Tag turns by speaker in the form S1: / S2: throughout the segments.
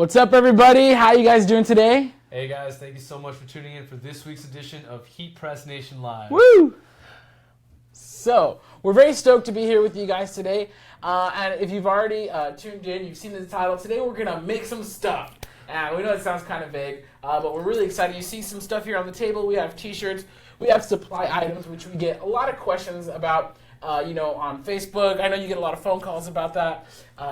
S1: What's up, everybody? How you guys doing today?
S2: Hey guys, thank you so much for tuning in for this week's edition of HeatPressNation Live.
S1: Woo! So, we're very stoked to be here with you guys today. And if you've already tuned in, you've seen the title. Today we're going to make some stuff. And we know it sounds kind of vague, but we're really excited. You see some stuff here on the table. We have t-shirts. We have supply items, which we get a lot of questions about, on Facebook. I know you get a lot of phone calls about that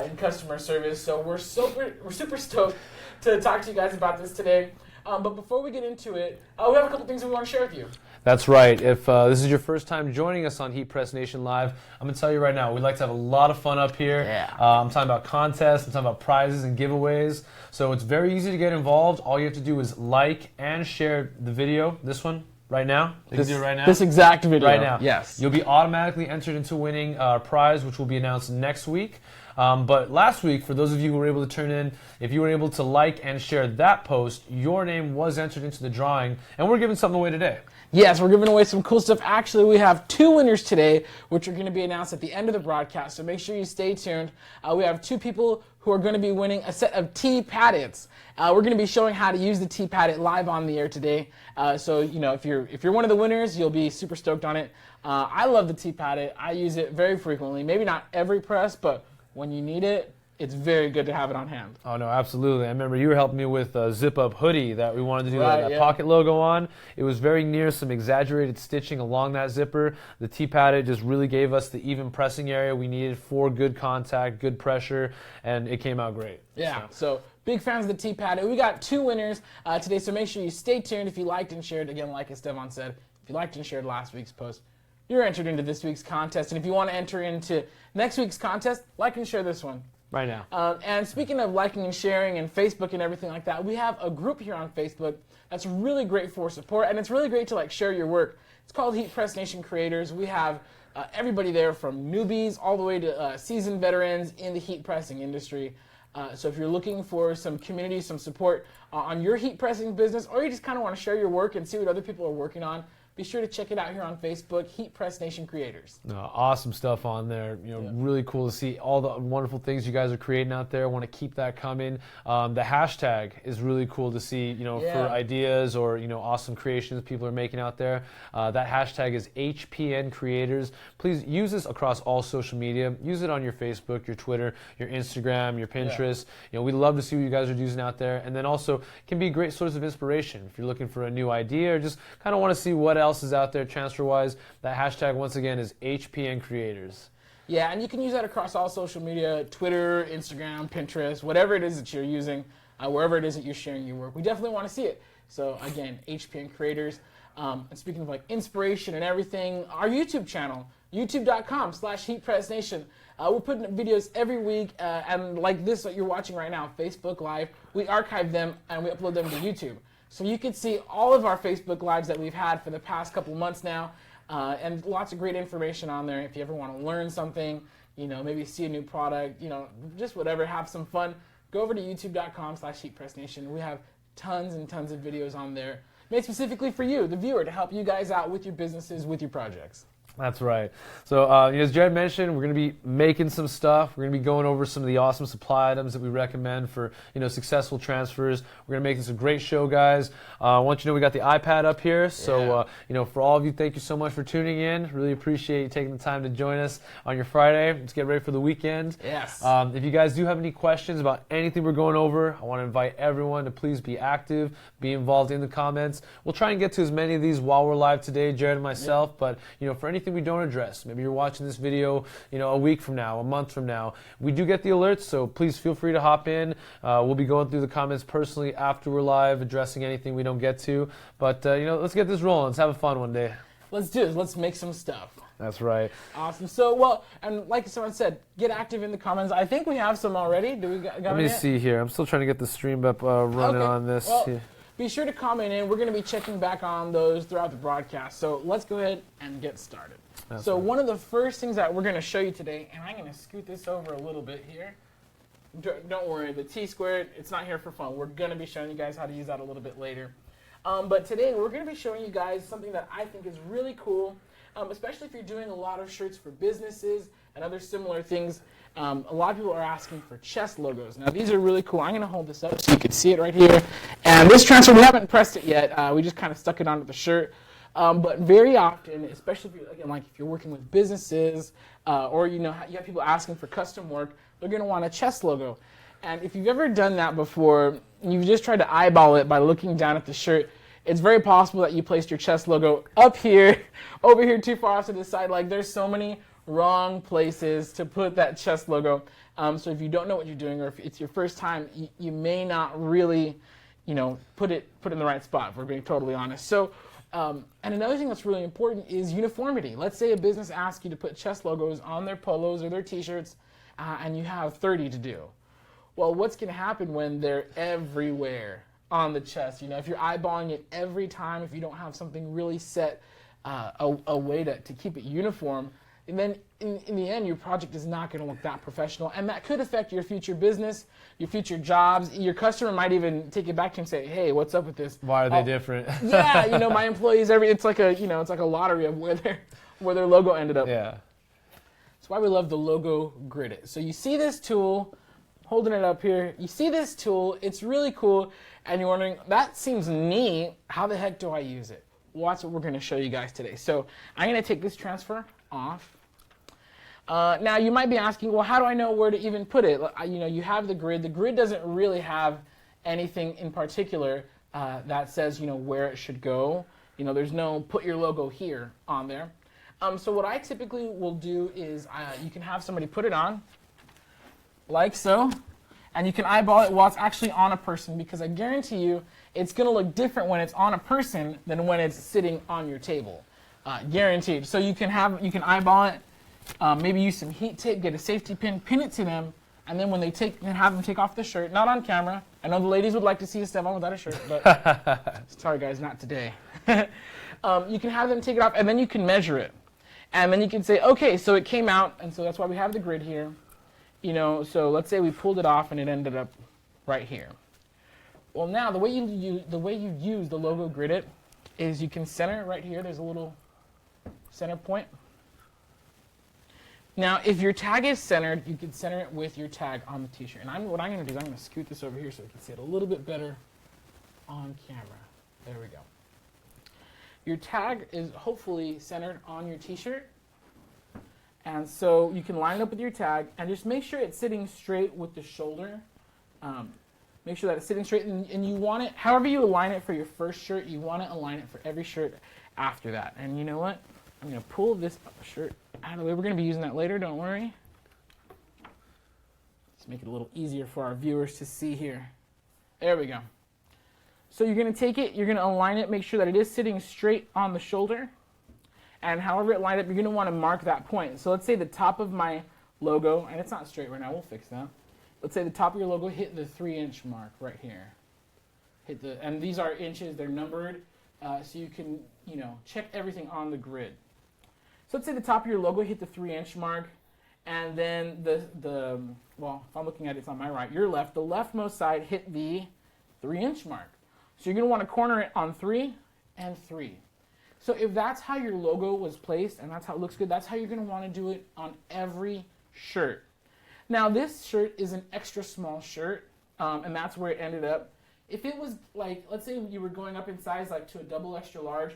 S1: in customer service. So we're super stoked to talk to you guys about this today. But before we get into it, we have a couple things that we want to share with you.
S2: That's right. If this is your first time joining us on HeatPressNation Live, I'm going to tell you right now, we'd like to have a lot of fun up here.
S1: Yeah.
S2: I'm talking about contests, I'm talking about prizes and giveaways. So it's very easy to get involved. All you have to do is like and share the video, this one, right now. You can do it right now.
S1: This exact video.
S2: Right now.
S1: Yes.
S2: You'll be automatically entered into winning our prize, which will be announced next week. But last week, for those of you who were able to turn in, if you were able to like and share that post, your name was entered into the drawing, and we're giving something away today.
S1: Yes, we're giving away some cool stuff. Actually, we have 2 winners today, which are going to be announced at the end of the broadcast, so make sure you stay tuned. We have 2 people who are going to be winning a set of T-Paddits. We're going to be showing how to use the T-Paddit live on the air today. So, if you're one of the winners, you'll be super stoked on it. I love the T-Paddit. I use it very frequently. Maybe not every press, but when you need it, it's very good to have it on hand.
S2: Oh, no, absolutely. I remember you were helping me with a zip-up hoodie that we wanted to do that pocket logo on. It was very near some exaggerated stitching along that zipper. The T-Paddit just really gave us the even pressing area we needed for good contact, good pressure, and it came out great.
S1: Yeah, so big fans of the T-Paddit. We got 2 winners today, so make sure you stay tuned. If you liked and shared, again, like Esteban said, if you liked and shared last week's post, you're entered into this week's contest. And if you want to enter into next week's contest, like and share this one.
S2: Right now.
S1: And speaking of liking and sharing and Facebook and everything like that, we have a group here on Facebook that's really great for support, and it's really great to share your work. It's called HeatPressNation Creators. We have everybody there from newbies all the way to seasoned veterans in the heat pressing industry. So if you're looking for some community, some support on your heat pressing business, or you just kind of want to share your work and see what other people are working on, be sure to check it out here on Facebook, HeatPressNation Creators.
S2: Awesome stuff on there. Really cool to see all the wonderful things you guys are creating out there. I want to keep that coming. The hashtag is really cool to see, for ideas or, awesome creations people are making out there. That hashtag is HPN Creators. Please use this across all social media. Use it on your Facebook, your Twitter, your Instagram, your Pinterest. We'd love to see what you guys are using out there. And then also, it can be a great source of inspiration. If you're looking for a new idea or just kind of want to see what else is out there transfer-wise, that hashtag, once again, is HPN Creators.
S1: Yeah, and you can use that across all social media, Twitter, Instagram, Pinterest, whatever it is that you're using, wherever it is that you're sharing your work. We definitely want to see it. So, again, HPN Creators. And speaking of inspiration and everything, our YouTube channel, youtube.com/HeatPressNation. We're putting up videos every week, and like this that you're watching right now, Facebook Live, we archive them and we upload them to YouTube. So you can see all of our Facebook Lives that we've had for the past couple months now, and lots of great information on there. If you ever want to learn something, maybe see a new product, just whatever, have some fun, go over to youtube.com/HeatPressNation. We have tons and tons of videos on there made specifically for you, the viewer, to help you guys out with your businesses, with your projects.
S2: That's right. So as Jared mentioned, we're going to be making some stuff. We're going to be going over some of the awesome supply items that we recommend for successful transfers. We're going to make this a great show, guys. I want you to know we got the iPad up here. So for all of you, thank you so much for tuning in. Really appreciate you taking the time to join us on your Friday. Let's get ready for the weekend.
S1: Yes.
S2: If you guys do have any questions about anything we're going over, I want to invite everyone to please be active, be involved in the comments. We'll try and get to as many of these while we're live today, Jared and myself. But for anything we don't address, maybe you're watching this video a week from now, a month from now, we do get the alerts, so please feel free to hop in. We'll be going through the comments personally after we're live, addressing anything we don't get to. But let's get this rolling. Let's have a fun one day.
S1: Let's do this. Let's make some stuff.
S2: That's right.
S1: Awesome. So, and like someone said, get active in the comments. I think we have some already. Do we got
S2: Let me see here. I'm still trying to get the stream up running on this.
S1: Well, be sure to comment in. We're going to be checking back on those throughout the broadcast. So let's go ahead and get started. So one of the first things that we're going to show you today, and I'm going to scoot this over a little bit here. Don't worry, the T-squared, it's not here for fun. We're going to be showing you guys how to use that a little bit later. But today we're going to be showing you guys something that I think is really cool. especially if you're doing a lot of shirts for businesses and other similar things. A lot of people are asking for chest logos. Now, these are really cool. I'm going to hold this up so you can see it right here. And this transfer, we haven't pressed it yet. We just kind of stuck it onto the shirt. But very often, especially if you're, again, like if you're working with businesses or you have people asking for custom work, they're going to want a chest logo. And if you've ever done that before, you've just tried to eyeball it by looking down at the shirt, it's very possible that you placed your chest logo up here, over here too far off to the side. Like, there's so many wrong places to put that chest logo. So if you don't know what you're doing, or if it's your first time, you may not really, put it in the right spot, if we're being totally honest. So, and another thing that's really important is uniformity. Let's say a business asks you to put chest logos on their polos or their t-shirts, and you have 30 to do. Well, what's going to happen when they're everywhere on the chest? If you're eyeballing it every time, if you don't have something really set, a way to keep it uniform, and then in the end, your project is not going to look that professional, and that could affect your future business, your future jobs. Your customer might even take it back to you and say, "Hey, what's up with this?
S2: Why are they different?"
S1: Yeah, my employees. It's like a lottery of where their logo ended up.
S2: Yeah.
S1: That's why we love the logo grid it. So you see this tool. Holding it up here, you see this tool, it's really cool, and you're wondering, that seems neat, how the heck do I use it? Well, that's what we're going to show you guys today. So I'm going to take this transfer off. Now you might be asking, well, how do I know where to even put it? You have the grid. The grid doesn't really have anything in particular that says where it should go. There's no put your logo here on there. So what I typically will do is you can have somebody put it on, like so, and you can eyeball it while it's actually on a person, because I guarantee you it's going to look different when it's on a person than when it's sitting on your table, guaranteed. So you can eyeball it, maybe use some heat tape, get a safety pin, pin it to them, and then when they have them take off the shirt, not on camera. I know the ladies would like to see Esteban without a shirt, but sorry guys, not today. You can have them take it off, and then you can measure it, and then you can say, okay, so it came out, and so that's why we have the grid here. So let's say we pulled it off and it ended up right here. Well, now the way you use the logo grid it is you can center right here. There's a little center point. Now, if your tag is centered, you can center it with your tag on the t-shirt. And what I'm going to do is I'm going to scoot this over here so you can see it a little bit better on camera. There we go. Your tag is hopefully centered on your t-shirt. And so you can line it up with your tag and just make sure it's sitting straight with the shoulder. Make sure that it's sitting straight, and you want it, however you align it for your first shirt, you want to align it for every shirt after that. And you know what? I'm going to pull this shirt out of the way. We're going to be using that later, don't worry. Let's make it a little easier for our viewers to see here. There we go. So you're going to take it, you're going to align it, make sure that it is sitting straight on the shoulder. And however it lined up, you're going to want to mark that point. So let's say the top of my logo, and it's not straight right now, we'll fix that. Let's say the top of your logo hit the 3-inch mark right here. And these are inches, they're numbered, so you can check everything on the grid. So let's say the top of your logo hit the 3-inch mark, and then well, if I'm looking at it, it's on my right, your left, the leftmost side hit the 3-inch mark. So you're going to want to corner it on 3 and 3. So if that's how your logo was placed and that's how it looks good, that's how you're going to want to do it on every shirt. Now this shirt is an extra small shirt, and that's where it ended up. If it was like, let's say you were going up in size like to a double extra large,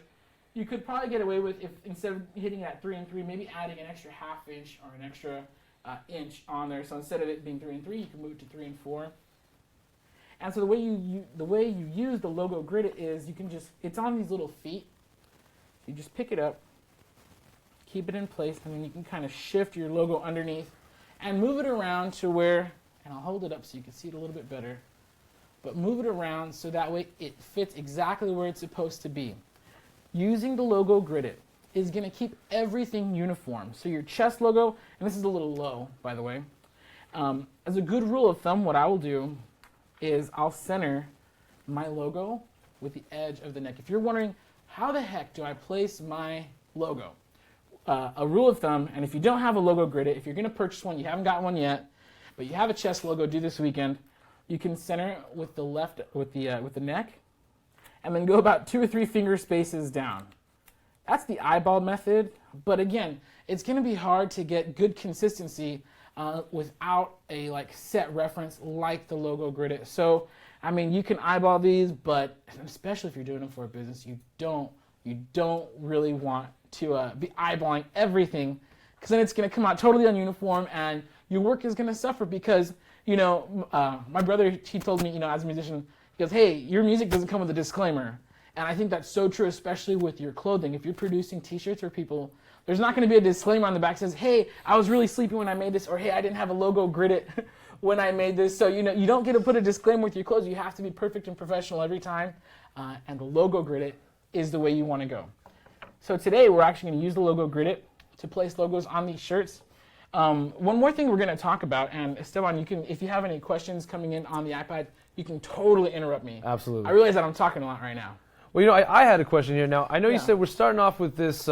S1: you could probably get away with, if instead of hitting that 3 and 3, maybe adding an extra ½ inch or an extra inch on there. So instead of it being 3 and 3, you can move it to 3 and 4. And so the way you use the logo grid is it's on these little feet. You just pick it up, keep it in place, and then you can kind of shift your logo underneath and move it around to where, and I'll hold it up so you can see it a little bit better, but move it around so that way it fits exactly where it's supposed to be. Using the logo grid it is going to keep everything uniform. So your chest logo, and this is a little low, by the way, as a good rule of thumb, what I will do is I'll center my logo with the edge of the neck. If you're wondering, how the heck do I place my logo? A rule of thumb, and if you don't have a logo grid it, if you're going to purchase one, you haven't got one yet, but you have a chest logo due this weekend, you can center it with the neck, and then go about 2 or 3 finger spaces down. That's the eyeball method. But again, it's going to be hard to get good consistency without a set reference like the logo grid. So, I mean, you can eyeball these, but especially if you're doing them for a business, you don't really want to be eyeballing everything, because then it's going to come out totally ununiform and your work is going to suffer. Because, my brother, he told me, as a musician, he goes, hey, your music doesn't come with a disclaimer. And I think that's so true, especially with your clothing. If you're producing t-shirts for people, there's not going to be a disclaimer on the back that says, hey, I was really sleepy when I made this, or hey, I didn't have a logo gridded when I made this. So, you don't get to put a disclaimer with your clothes. You have to be perfect and professional every time. And the logo gridded is the way you want to go. So today we're actually going to use the logo gridded to place logos on these shirts. One more thing we're going to talk about, and Esteban, if you have any questions coming in on the iPad, you can totally interrupt me.
S2: Absolutely.
S1: I realize that I'm talking a lot right now.
S2: Well, I had a question here. Now, I know you said we're starting off with this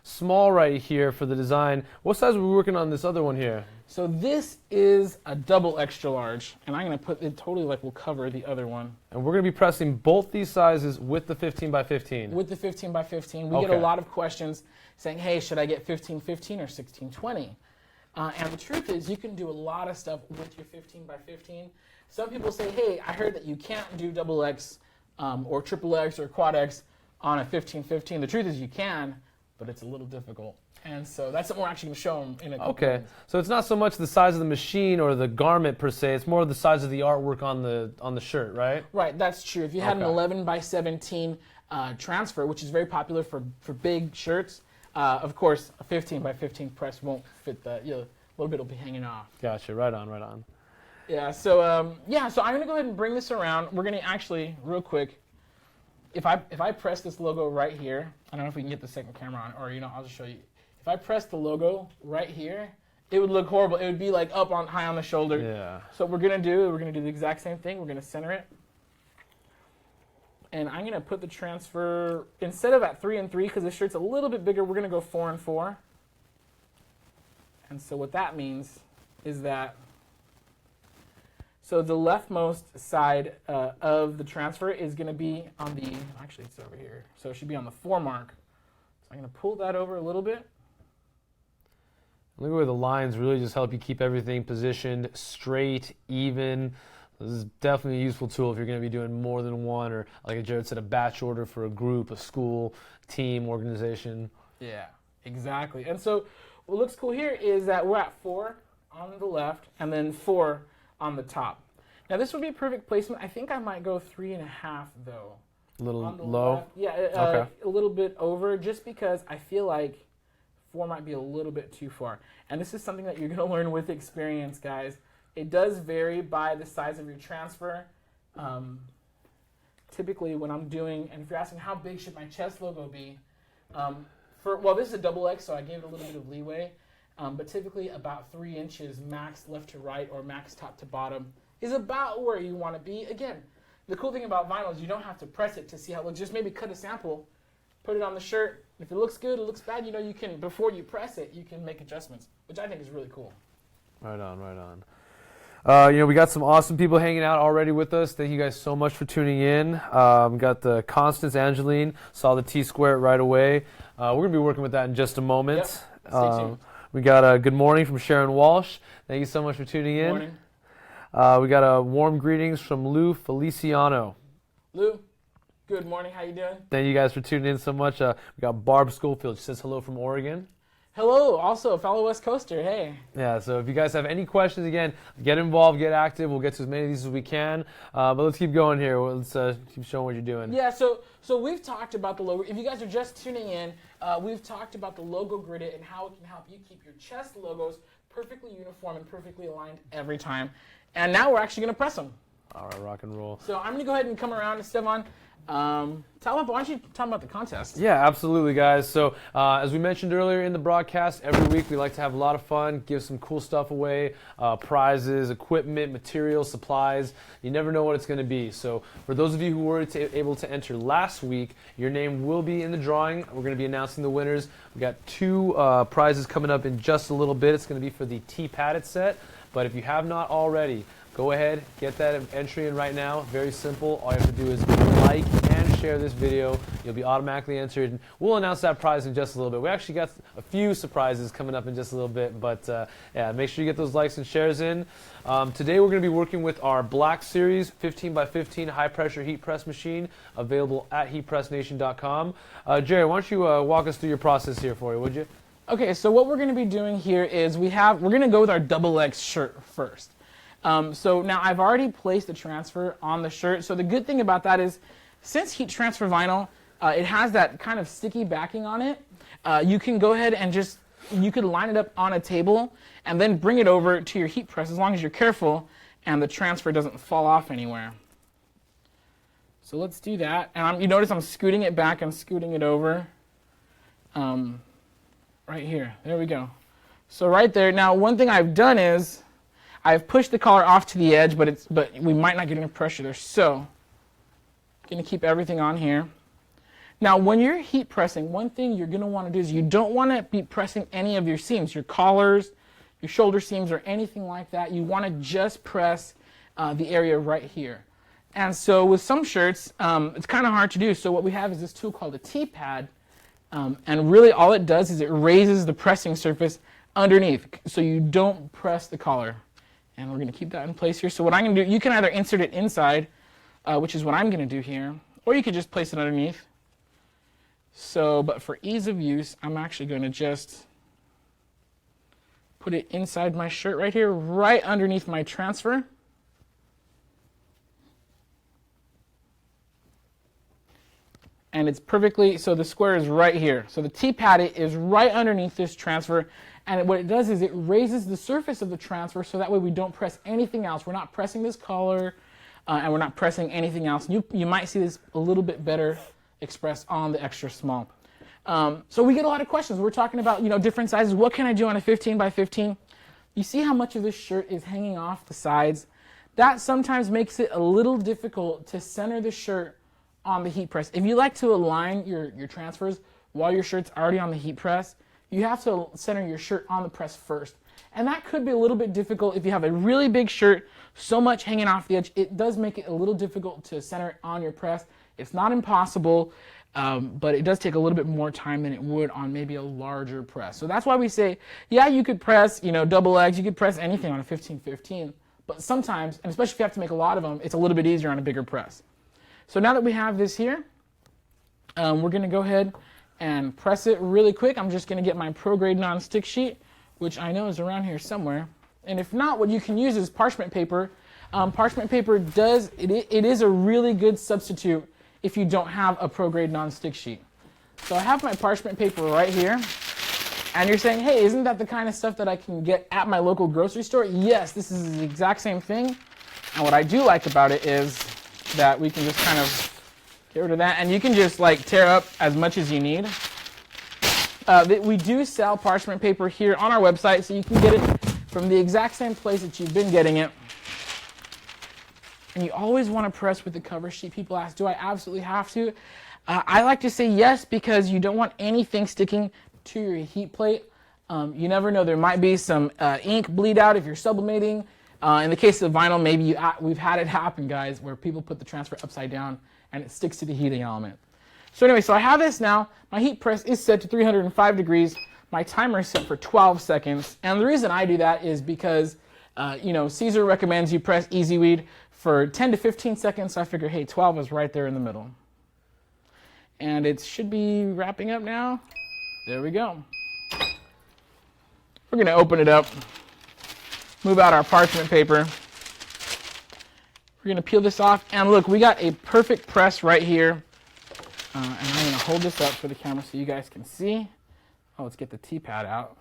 S2: small right here for the design. What size are we working on this other one here?
S1: So this is a double extra large, and I'm going to put it totally will cover the other one.
S2: And we're going to be pressing both these sizes with the 15 by 15.
S1: With the 15 by 15. We get a lot of questions saying, hey, should I get 15-15 or 16-20? And the truth is, you can do a lot of stuff with your 15 by 15. Some people say, hey, I heard that you can't do double X or triple X or quad X on a 15-15. The truth is you can, but it's a little difficult. And so that's what we're actually going to show them in a couple minutes.
S2: So it's not so much the size of the machine or the garment per se, it's more the size of the artwork on the shirt, right?
S1: Right, that's true. If you had an 11 by 17 transfer, which is very popular for big shirts, of course, a 15 by 15 press won't fit that. A little bit will be hanging off.
S2: Gotcha, right on.
S1: Yeah, so so I'm going to go ahead and bring this around. We're going to actually, real quick, if I press this logo right here, I don't know if we can get the second camera on, or I'll just show you. If I press the logo right here, it would look horrible. It would be up on high on the shoulder.
S2: Yeah.
S1: So what we're going to do the exact same thing. We're going to center it. And I'm going to put the transfer, instead of at 3 and 3, because this shirt's a little bit bigger, we're going to go 4 and 4. And so what that means is that, so the leftmost side of the transfer is going to be on the, actually it's over here, so it should be on the 4 mark. So I'm going to pull that over a little bit.
S2: Look at where the lines really just help you keep everything positioned straight, even. This is definitely a useful tool if you're going to be doing more than one, or like Jared said, a batch order for a group, a school, team, organization.
S1: Yeah, exactly. And so what looks cool here is that we're at 4 on the left and then 4 on the top. Now this would be perfect placement. I think I might go 3.5 though.
S2: A little low?
S1: Left. Yeah, a little bit over, just because I feel like 4 might be a little bit too far. And this is something that you're going to learn with experience, guys. It does vary by the size of your transfer. Typically when I'm doing, and if you're asking how big should my chest logo be, this is a double X, so I gave it a little bit of leeway. But typically about 3 inches max left to right or max top to bottom is about where you want to be. Again, the cool thing about vinyl is you don't have to press it to see how it looks. Just maybe cut a sample, put it on the shirt. If it looks good, it looks bad, you can, before you press it, you can make adjustments, which I think is really cool.
S2: Right on. We got some awesome people hanging out already with us. Thank you guys so much for tuning in. Got the Constance Angeline, saw the T-square right away. We're going to be working with that in just a moment.
S1: Yep. Stay tuned.
S2: We got a good morning from Sharon Walsh. Thank you so much for tuning in.
S1: Good morning.
S2: We got a warm greetings from Lou Feliciano.
S1: Lou, good morning. How you doing?
S2: Thank you guys for tuning in so much. We got Barb Schofield. She says hello from Oregon.
S1: Hello, also fellow West Coaster. Hey.
S2: Yeah, so if you guys have any questions, again, get involved, get active. We'll get to as many of these as we can. But let's keep going here. Let's keep showing what you're doing.
S1: Yeah, so we've talked about the logo. If you guys are just tuning in, we've talked about the logo gridded and how it can help you keep your chest logos perfectly uniform and perfectly aligned every time. And now we're actually going to press them.
S2: All right, rock and roll.
S1: So I'm going to go ahead and come around to Esteban. Why don't you tell them about the contest?
S2: Yeah, absolutely, guys. So as we mentioned earlier in the broadcast, every week we like to have a lot of fun, give some cool stuff away, prizes, equipment, materials, supplies. You never know what it's going to be. So for those of you who were able to enter last week, your name will be in the drawing. We're going to be announcing the winners. We got 2 prizes coming up in just a little bit. It's going to be for the T-padded set. But if you have not already, go ahead, get that entry in right now. Very simple. All you have to do is like and share this video, you'll be automatically entered. And we'll announce that prize in just a little bit. We actually got a few surprises coming up in just a little bit, but yeah, make sure you get those likes and shares in. Today we're going to be working with our Black Series 15x15 high pressure heat press machine, available at HeatPressNation.com. Jerry, why don't you walk us through your process here for you, would you?
S1: Okay, so what we're going to be doing here is we're going to go with our XX shirt first. So now I've already placed the transfer on the shirt. So the good thing about that is, since heat transfer vinyl, it has that kind of sticky backing on it. You can go ahead and you could line it up on a table and then bring it over to your heat press, as long as you're careful and the transfer doesn't fall off anywhere. So let's do that. And you notice I'm scooting it back and scooting it over. Right here. There we go. So right there. Now, one thing I've done is I've pushed the collar off to the edge, but we might not get any pressure there. So I'm going to keep everything on here. Now, when you're heat pressing, one thing you're going to want to do is you don't want to be pressing any of your seams, your collars, your shoulder seams, or anything like that. You want to just press the area right here. And so with some shirts, it's kind of hard to do. So what we have is this tool called a T-pad. And really all it does is it raises the pressing surface underneath, so you don't press the collar. And we're going to keep that in place here. So what I'm going to do, you can either insert it inside, which is what I'm going to do here, or you could just place it underneath. So, but for ease of use, I'm actually going to just put it inside my shirt right here, right underneath my transfer. And it's perfectly, so the square is right here. So the T-pad is right underneath this transfer. And what it does is it raises the surface of the transfer, so that way we don't press anything else. We're not pressing this collar, and we're not pressing anything else. You might see this a little bit better expressed on the extra small. So we get a lot of questions. We're talking about, different sizes. What can I do on a 15x15? You see how much of this shirt is hanging off the sides? That sometimes makes it a little difficult to center the shirt on the heat press. If you like to align your transfers while your shirt's already on the heat press, you have to center your shirt on the press first. And that could be a little bit difficult if you have a really big shirt, so much hanging off the edge. It does make it a little difficult to center it on your press. It's not impossible, but it does take a little bit more time than it would on maybe a larger press. So that's why we say, yeah, you could press, double X, you could press anything on a 15-15, but sometimes, and especially if you have to make a lot of them, it's a little bit easier on a bigger press. So now that we have this here, we're going to go ahead and press it really quick. I'm just going to get my pro-grade non-stick sheet, which I know is around here somewhere. And if not, what you can use is parchment paper. Parchment paper it is a really good substitute if you don't have a pro-grade non-stick sheet. So I have my parchment paper right here. And you're saying, hey, isn't that the kind of stuff that I can get at my local grocery store? Yes, this is the exact same thing. And what I do like about it is that we can just kind of get rid of that, and you can just tear up as much as you need. We do sell parchment paper here on our website, so you can get it from the exact same place that you've been getting it. And you always want to press with the cover sheet. People ask, do I absolutely have to? I like to say yes, because you don't want anything sticking to your heat plate. You never know, there might be some ink bleed out if you're sublimating. In the case of vinyl, maybe we've had it happen, guys, where people put the transfer upside down and it sticks to the heating element. So anyway, so I have this now. My heat press is set to 305 degrees. My timer is set for 12 seconds. And the reason I do that is because, Caesar recommends you press Easy Weed for 10 to 15 seconds. So I figure, hey, 12 is right there in the middle. And it should be wrapping up now. There we go. We're going to open it up. Move out our parchment paper. We're going to peel this off. And look, we got a perfect press right here. And I'm going to hold this up for the camera so you guys can see. Oh, let's get the T-pad out.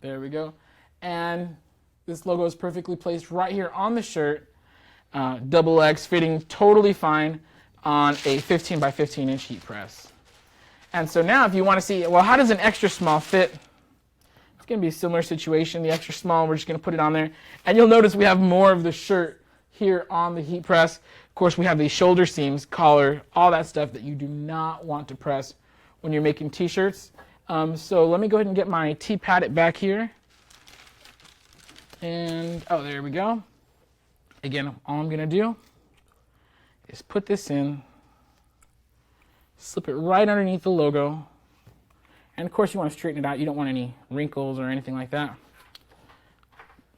S1: There we go. And this logo is perfectly placed right here on the shirt. Double X, fitting totally fine on a 15x15 inch heat press. And so now if you want to see, well, how does an extra small fit? It's going to be a similar situation. The extra small, we're just going to put it on there. And you'll notice we have more of the shirt here on the heat press. Of course, we have the shoulder seams, collar, all that stuff that you do not want to press when you're making t-shirts. So let me go ahead and get my T-pad back here. And, oh, there we go. Again, all I'm going to do is put this in slip it right underneath the logo. And of course you want to straighten it out. You don't want any wrinkles or anything like that.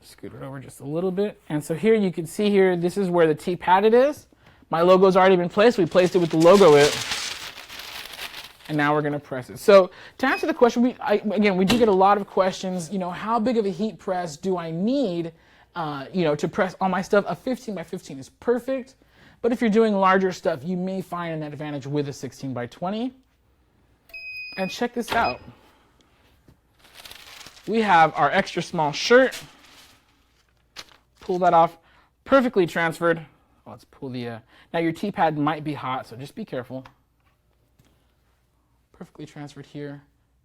S1: Scoot it over just a little bit. And so here you can see here, this is where the T-padded is. My logo's already been placed. We placed it with the logo in. And now we're going to press it. So to answer the question, we do get a lot of questions. How big of a heat press do I need, to press all my stuff? A 15 by 15 is perfect. But if you're doing larger stuff, you may find an advantage with a 16 by 20. And check this out. We have our extra small shirt. Pull that off. Perfectly transferred. Let's pull the... now your T-pad might be hot, so just be careful. Perfectly transferred here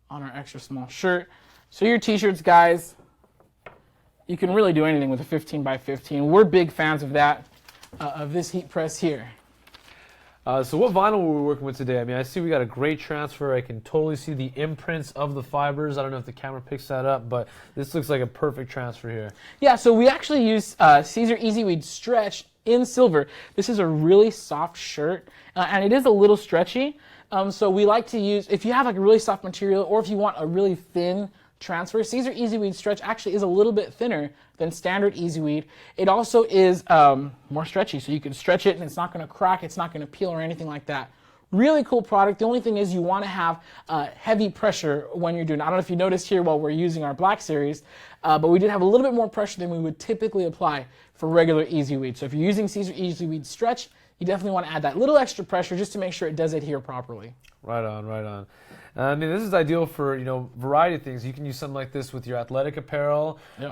S1: on our extra small shirt. So your T-shirts, guys, you can really do anything with a 15 by 15. We're big fans of that, of this heat press here.
S2: So what vinyl were we working with today? I mean, I see we got a great transfer. I can totally see the imprints of the fibers. I don't know if the camera picks that up, but this looks like a perfect transfer here.
S1: Yeah, so we actually use Caesar Easy Weed Stretch in silver. This is a really soft shirt, and it is a little stretchy. So we like to use, if you have like a really soft material, or if you want a really thin transfer, Caesar Easy Weed Stretch actually is a little bit thinner than standard Easy Weed. It also is more stretchy, so you can stretch it and it's not going to crack, it's not going to peel or anything like that. Really cool product. The only thing is you want to have heavy pressure when you're doing it. I don't know if you noticed here while we're using our Black Series, but we did have a little bit more pressure than we would typically apply for regular Easy Weed. So if you're using Caesar Easy Weed Stretch, you definitely want to add that little extra pressure just to make sure it does adhere properly.
S2: Right on, right on. I mean, this is ideal for, variety of things. You can use something like this with your athletic apparel. Yep.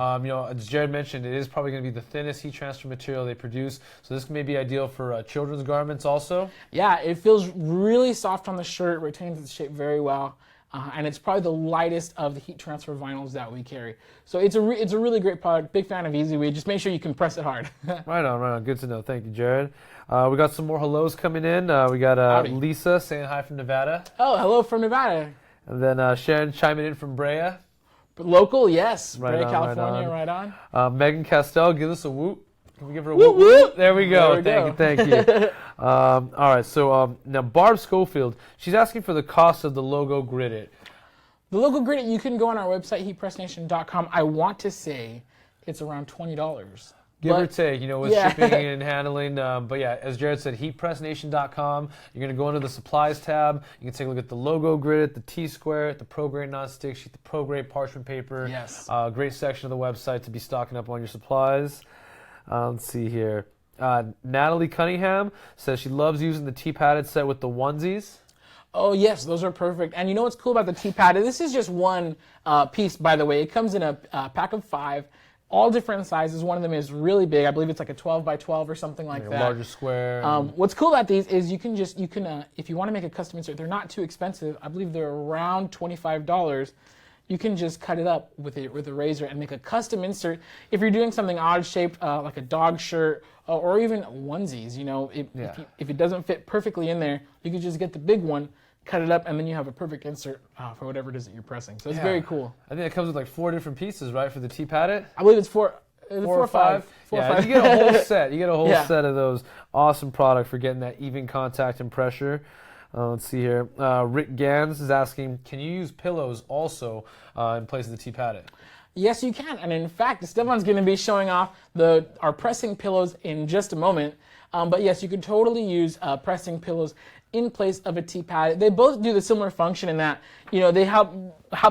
S2: As Jared mentioned, it is probably going to be the thinnest heat transfer material they produce. So this may be ideal for children's garments also. Yeah, it feels really soft on the shirt, retains its shape very well. And it's probably the lightest of the heat transfer vinyls that we carry. So it's a really great product. Big fan of Easy Weed. Just make sure you can press it hard. Right on. Good to know. Thank you, Jared. We got some more hellos coming in. We got Lisa saying hi from Nevada.
S1: Oh, hello from Nevada.
S2: And then Sharon chiming in from Brea.
S1: Local, yes.
S2: Right
S1: Brea,
S2: on,
S1: California, right on.
S2: Megan Castell, give us a whoop. Can we give her a
S1: whoop?
S2: Whoop? There we go. Thank you. All right, so now Barb Schofield, she's asking for the cost of the logo Grid-It.
S1: The logo Grid-It, you can go on our website, HeatPressNation.com. I want to say it's around $20.
S2: Give or take, with shipping and handling. But yeah, as Jared said, HeatPressNation.com. You're going to go under the supplies tab. You can take a look at the logo Grid-It, the T-square, the Pro Grade non-stick sheet, the Pro Grade parchment paper.
S1: Yes.
S2: Great section of the website to be stocking up on your supplies. Let's see here. Natalie Cunningham says she loves using the T-padded set with the onesies.
S1: Oh, yes, those are perfect. And you know what's cool about the T-padded? This is just one piece, by the way. It comes in a pack of 5. All different sizes. One of them is really big. I believe it's like a 12 by 12 or something like that.
S2: Larger square.
S1: What's cool about these is you can if you want to make a custom insert, they're not too expensive. I believe they're around $25. You can just cut it up with a razor and make a custom insert. If you're doing something odd shaped, like a dog shirt or even onesies, if it doesn't fit perfectly in there, you can just get the big one, cut it up, and then you have a perfect insert for whatever it is that you're pressing. So it's very cool.
S2: I think it comes with like 4 different pieces, right, for the T-padded?
S1: I believe it's 4 or 5.
S2: You get a whole set. You get a whole set of those. Awesome product for getting that even contact and pressure. Let's see here. Rick Gans is asking, can you use pillows also in place of the T-padded?
S1: Yes, you can. And in fact, Stefan's going to be showing off our pressing pillows in just a moment. But yes, you can totally use pressing pillows in place of a T-pad. They both do the similar function in that, they help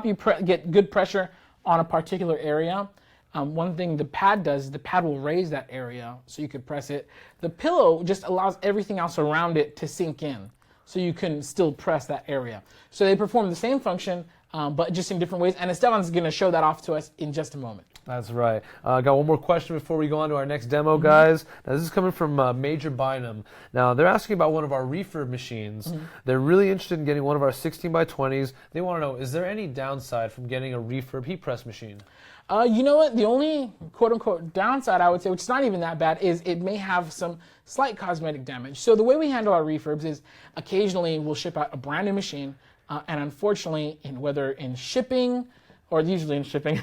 S1: you get good pressure on a particular area. One thing the pad does is the pad will raise that area so you could press it. The pillow just allows everything else around it to sink in so you can still press that area. So they perform the same function, but just in different ways. And Esteban's going to show that off to us in just a moment.
S2: That's right. Got one more question before we go on to our next demo, guys. Now, this is coming from Major Bynum. Now, they're asking about one of our refurb machines. They're really interested in getting one of our 16 by 20s. They want to know, is there any downside from getting a refurb heat press machine?
S1: You know what? The only quote-unquote downside, I would say, which is not even that bad, is it may have some slight cosmetic damage. So the way we handle our refurbs is occasionally we'll ship out a brand new machine, and unfortunately, whether in shipping or usually in shipping,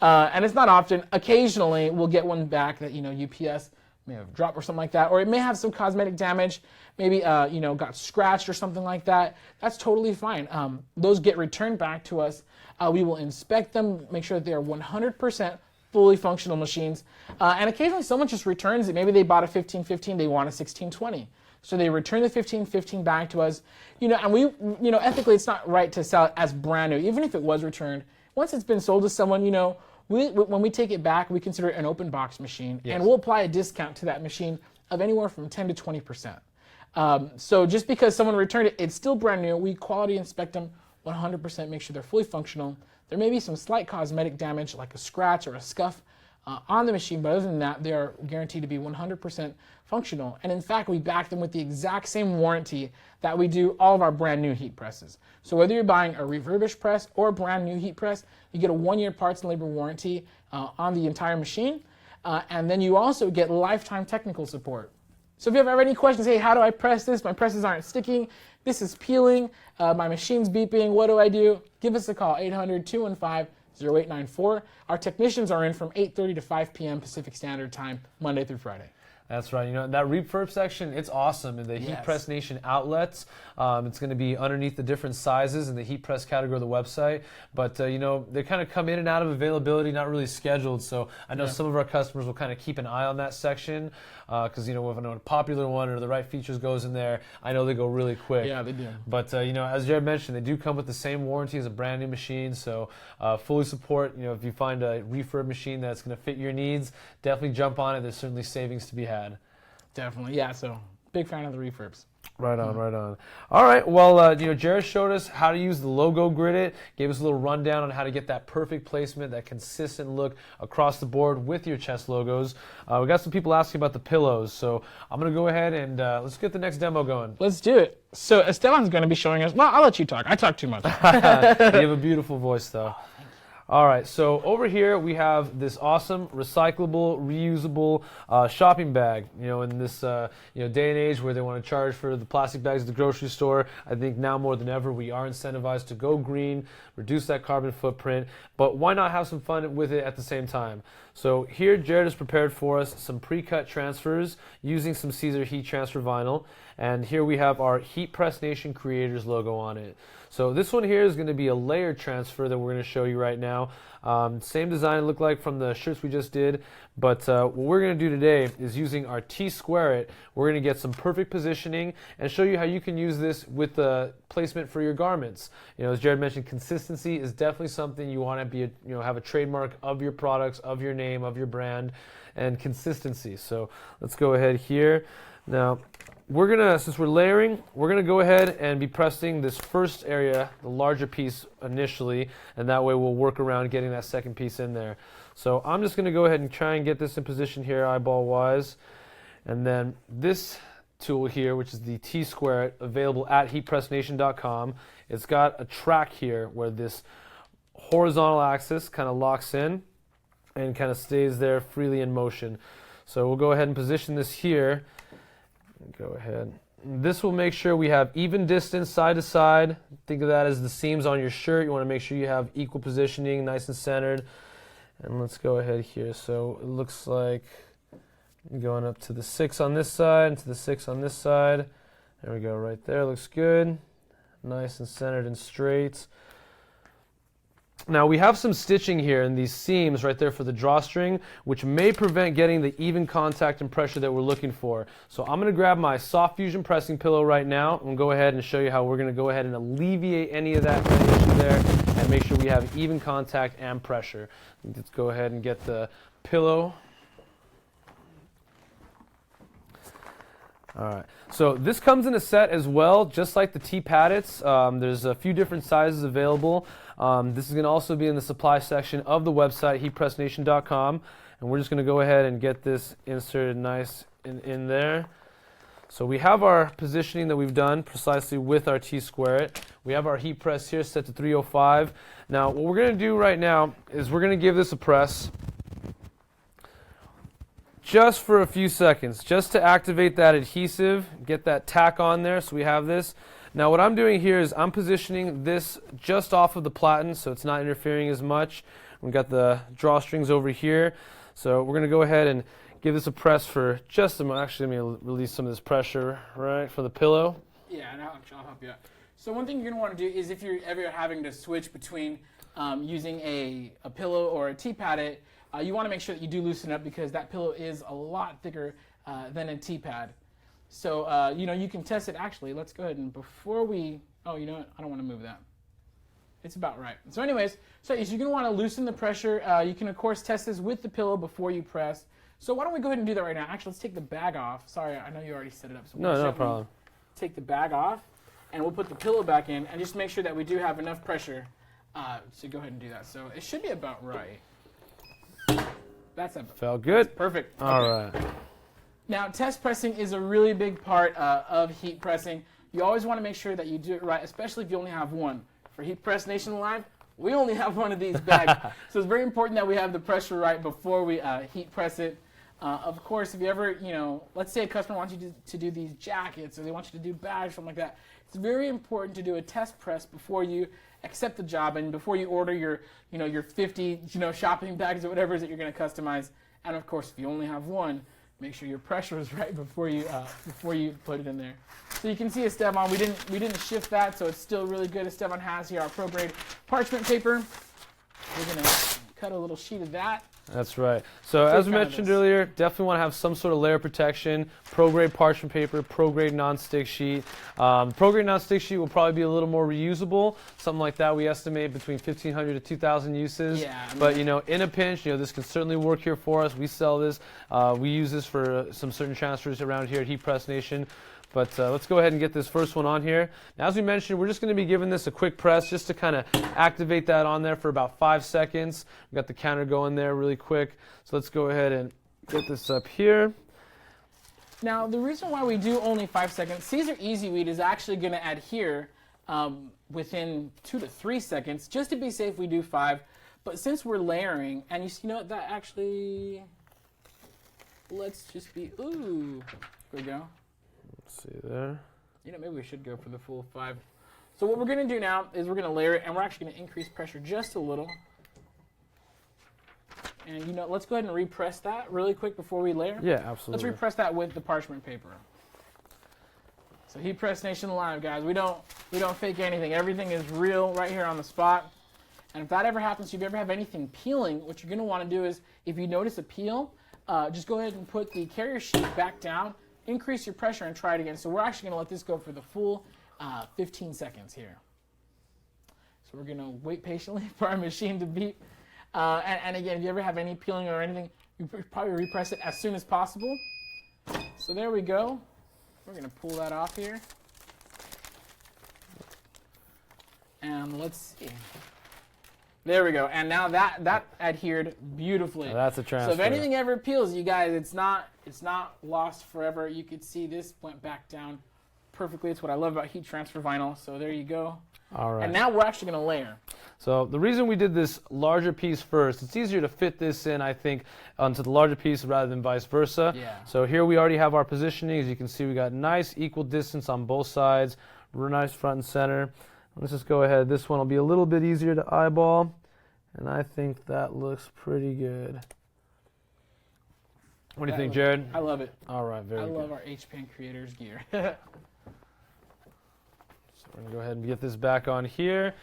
S1: and it's not often, occasionally we'll get one back that UPS may have dropped or something like that, or it may have some cosmetic damage, maybe got scratched or something like that. That's totally fine. Those get returned back to us. We will inspect them, make sure that they are 100% fully functional machines. And occasionally someone just returns it. Maybe they bought a 1515, they want a 1620. So they return the 1515 back to us. And we, ethically it's not right to sell it as brand new, even if it was returned. Once it's been sold to someone, when we take it back, we consider it an open box machine, and we'll apply a discount to that machine of anywhere from 10 to 20%. So just because someone returned it, it's still brand new. We quality inspect them 100%, make sure they're fully functional. There may be some slight cosmetic damage, like a scratch or a scuff on the machine, but other than that, they are guaranteed to be 100% functional. And in fact, we back them with the exact same warranty that we do all of our brand new heat presses. So whether you're buying a refurbished press or a brand new heat press, you get a 1-year parts and labor warranty on the entire machine. And then you also get lifetime technical support. So if you have any questions, hey, how do I press this? My presses aren't sticking. This is peeling. My machine's beeping. What do I do? Give us a call, 800-215-0894. Our technicians are in from 8:30 to 5 p.m. Pacific Standard Time, Monday through Friday.
S2: That's right. That refurb section, it's awesome. In the HeatPressNation outlets, it's going to be underneath the different sizes in the heat press category of the website. But, they kind of come in and out of availability, not really scheduled. So I know some of our customers will kind of keep an eye on that section because, if I know a popular one or the right features goes in there, I know they go really quick.
S1: Yeah, they do.
S2: But, as Jared mentioned, they do come with the same warranty as a brand new machine. So fully support, if you find a refurb machine that's going to fit your needs, definitely jump on it. There's certainly savings to be had.
S1: Definitely, yeah. So big fan of the refurbs.
S2: Right on, right on. All right, well, Jared showed us how to use the logo grid. Gave us a little rundown on how to get that perfect placement, that consistent look across the board with your chest logos. We got some people asking about the pillows, so I'm going to go ahead and let's get the next demo going.
S1: Let's do it. So Esteban's going to be showing us. Well, I'll let you talk. I talk too much.
S2: You have a beautiful voice, though. All right, so over here we have this awesome recyclable, reusable shopping bag. In this day and age where they want to charge for the plastic bags at the grocery store, I think now more than ever we are incentivized to go green, reduce that carbon footprint, but why not have some fun with it at the same time? So here Jared has prepared for us some pre-cut transfers using some Caesar heat transfer vinyl, and here we have our HeatPressNation Creators logo on it. So this one here is going to be a layered transfer that we're going to show you right now. Same design it looked like from the shirts we just did, but what we're going to do today is using our T-Square It. We're going to get some perfect positioning and show you how you can use this with the placement for your garments. As Jared mentioned, consistency is definitely something you want to be, have a trademark of your products, of your name, of your brand, and consistency. So let's go ahead here. Now, since we're layering, we're gonna go ahead and be pressing this first area, the larger piece initially, and that way we'll work around getting that second piece in there. So I'm just gonna go ahead and try and get this in position here, eyeball wise. And then this tool here, which is the T-Square, available at HeatPressNation.com. It's got a track here where this horizontal axis kind of locks in and kind of stays there freely in motion. So we'll go ahead and position this here. Go ahead. This will make sure we have even distance side to side. Think of that as the seams on your shirt. You want to make sure you have equal positioning, nice and centered. And let's go ahead here. So it looks like going up to the 6 on this side and to the 6 on this side. There we go, right there. Looks good. Nice and centered and straight. Now we have some stitching here in these seams right there for the drawstring, which may prevent getting the even contact and pressure that we're looking for. So I'm going to grab my soft fusion pressing pillow right now and go ahead and show you how we're going to go ahead and alleviate any of that issue there and make sure we have even contact and pressure. Let's go ahead and get the pillow. All right, so this comes in a set as well, just like the T-Paddets. There's a few different sizes available. This is going to also be in the supply section of the website, HeatPressNation.com. And we're just going to go ahead and get this inserted nice in there. So we have our positioning that we've done precisely with our T-Square It. We have our heat press here set to 305. Now, what we're going to do right now is we're going to give this a press just for a few seconds, just to activate that adhesive, get that tack on there. So we have this. Now what I'm doing here is I'm positioning this just off of the platen so it's not interfering as much. We've got the drawstrings over here. So we're going to go ahead and give this a press for just a moment. Actually, let me release some of this pressure, right, for the pillow.
S1: Yeah, and I'll help you out. So one thing you're going to want to do is if you're ever having to switch between using a pillow or a tea pad, you want to make sure that you do loosen up because that pillow is a lot thicker than a tea pad. So, you can test it. Actually, let's go ahead and before we, you know what? I don't want to move that. It's about right. So anyways, you're going to want to loosen the pressure. You can, of course, test this with the pillow before you press. So why don't we go ahead and do that right now? Actually, let's take the bag off. Sorry, I know you already set it up. So
S2: no problem.
S1: Take the bag off, and we'll put the pillow back in, and just make sure that we do have enough pressure to go ahead and do that. So it should be about right.
S2: Felt good.
S1: Perfect.
S2: All right.
S1: Now, test pressing is a really big part of heat pressing. You always want to make sure that you do it right, especially if you only have one. For HeatPressNation Live, we only have one of these bags. So it's very important that we have the pressure right before we heat press it. Of course, if you ever, let's say a customer wants you to do these jackets or they want you to do bags, something like that, it's very important to do a test press before you accept the job and before you order your 50, shopping bags or whatever it is that you're going to customize. And of course, if you only have one, make sure your pressure is right before you put it in there. So you can see Esteban, we didn't shift that, so it's still really good. Esteban has here our pro grade parchment paper. We're going to cut a little sheet of that.
S2: That's right. So as we mentioned earlier, definitely want to have some sort of layer protection. Pro-grade parchment paper, pro-grade non-stick sheet. Pro-grade non-stick sheet will probably be a little more reusable. Something like that we estimate between 1,500 to 2,000 uses.
S1: Yeah,
S2: but in a pinch, this can certainly work here for us. We sell this. We use this for some certain transfers around here at HeatPressNation. But let's go ahead and get this first one on here. Now, as we mentioned, we're just going to be giving this a quick press just to kind of activate that on there for about 5 seconds. We've got the counter going there really quick. So let's go ahead and get this up here.
S1: Now, the reason why we do only 5 seconds, Caesar Easy Weed is actually going to adhere within 2 to 3 seconds. Just to be safe, we do 5. But since we're layering, and that actually, let's just be, ooh, there we go.
S2: Let's see there.
S1: Maybe we should go for the full 5. So what we're going to do now is we're going to layer it, and we're actually going to increase pressure just a little. And let's go ahead and repress that really quick before we layer.
S2: Yeah, absolutely.
S1: Let's repress that with the parchment paper. So HeatPressNation Live, guys. We don't fake anything. Everything is real right here on the spot. And if that ever happens, if you ever have anything peeling, what you're going to want to do is, if you notice a peel, just go ahead and put the carrier sheet back down. Increase your pressure and try it again. So we're actually going to let this go for the full 15 seconds here. So we're going to wait patiently for our machine to beep. And again, if you ever have any peeling or anything, you probably repress it as soon as possible. So there we go. We're going to pull that off here. And let's see. There we go. And now that adhered beautifully.
S2: Now that's a transfer.
S1: So if anything ever peels, you guys, it's not lost forever. You could see this went back down perfectly. It's what I love about heat transfer vinyl. So there you go.
S2: All right.
S1: And now we're actually going to layer.
S2: So the reason we did this larger piece first, it's easier to fit this in, I think, onto the larger piece rather than vice versa.
S1: Yeah.
S2: So here we already have our positioning. As you can see, we got nice equal distance on both sides. Real nice front and center. Let's just go ahead. This one will be a little bit easier to eyeball. And I think that looks pretty good. What do you think, Jared?
S1: I love it.
S2: All right, very good.
S1: I love our HPN Creators gear.
S2: So we're going to go ahead and get this back on here.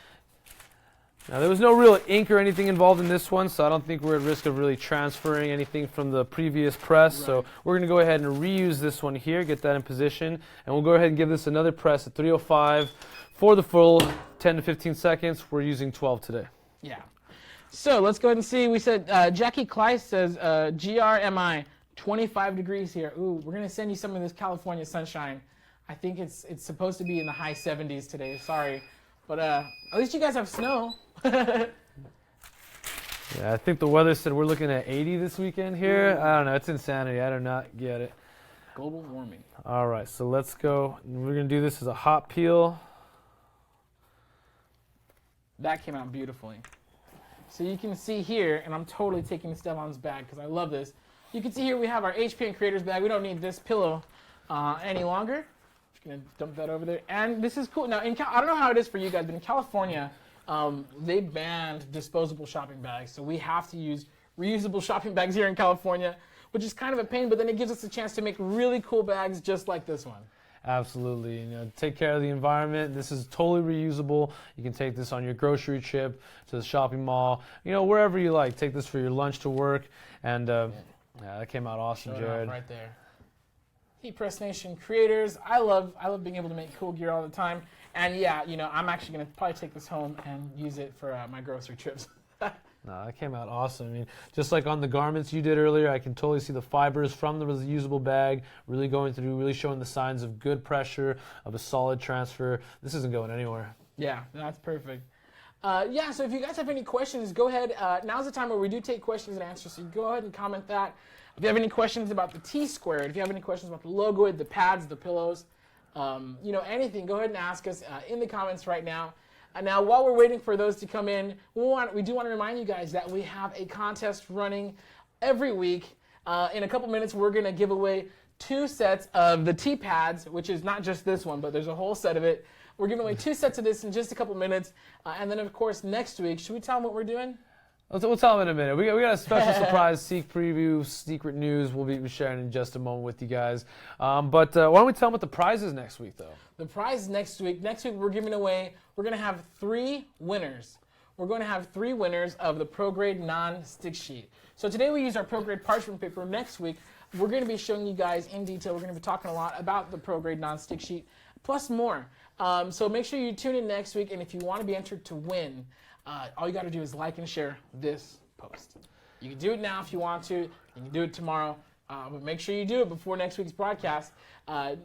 S2: Now, there was no real ink or anything involved in this one, so I don't think we're at risk of really transferring anything from the previous press. Right. So we're going to go ahead and reuse this one here, get that in position, and we'll go ahead and give this another press at 305 for the full 10 to 15 seconds. We're using 12 today.
S1: Yeah. So let's go ahead and see. We said Jackie Kleiss says GRMI 25 degrees here. Ooh, we're going to send you some of this California sunshine. I think it's supposed to be in the high 70s today. Sorry. But at least you guys have snow.
S2: Yeah, I think the weather said we're looking at 80 this weekend here. I don't know. It's insanity. I do not get it.
S1: Global warming.
S2: All right, so let's go. We're going to do this as a hot peel.
S1: That came out beautifully. So you can see here, and I'm totally taking Esteban's bag because I love this. You can see here we have our HPN Creators bag. We don't need this pillow any longer. Just going to dump that over there. And this is cool. Now, I don't know how it is for you guys, but in California, they banned disposable shopping bags. So we have to use reusable shopping bags here in California, which is kind of a pain, but then it gives us a chance to make really cool bags just like this one.
S2: Absolutely. Take care of the environment. This is totally reusable. You can take this on your grocery trip, to the shopping mall, wherever you like. Take this for your lunch to work. And that came out awesome, Jared.
S1: Right there. HeatPressNation creators, I love being able to make cool gear all the time. And yeah, I'm actually going to probably take this home and use it for my grocery trips.
S2: No, that came out awesome. I mean, just like on the garments you did earlier, I can totally see the fibers from the reusable bag really going through, really showing the signs of good pressure, of a solid transfer. This isn't going anywhere.
S1: Yeah, that's perfect. So if you guys have any questions, go ahead. Now's the time where we do take questions and answers, so you go ahead and comment that. If you have any questions about the T-squared, if you have any questions about the logo, the pads, the pillows, anything, go ahead and ask us in the comments right now. And now, while we're waiting for those to come in, we do want to remind you guys that we have a contest running every week. In a couple minutes, we're going to give away 2 sets of the T-pads, which is not just this one, but there's a whole set of it. We're giving away 2 sets of this in just a couple minutes. And then, of course, next week, should we tell them what we're doing?
S2: We'll tell them in a minute. We got a special surprise Seek preview, secret news we'll be sharing in just a moment with you guys. But why don't we tell them what the prize is next week, though?
S1: The prize next week. Next week, we're going to have 3 winners. We're going to have 3 winners of the ProGrade non-stick sheet. So today we use our ProGrade parchment paper. Next week, we're going to be showing you guys in detail. We're going to be talking a lot about the ProGrade non-stick sheet, plus more. So make sure you tune in next week, and if you want to be entered to win, all you got to do is like and share this post. You can do it now if you want to. You can do it tomorrow. But make sure you do it before next week's broadcast.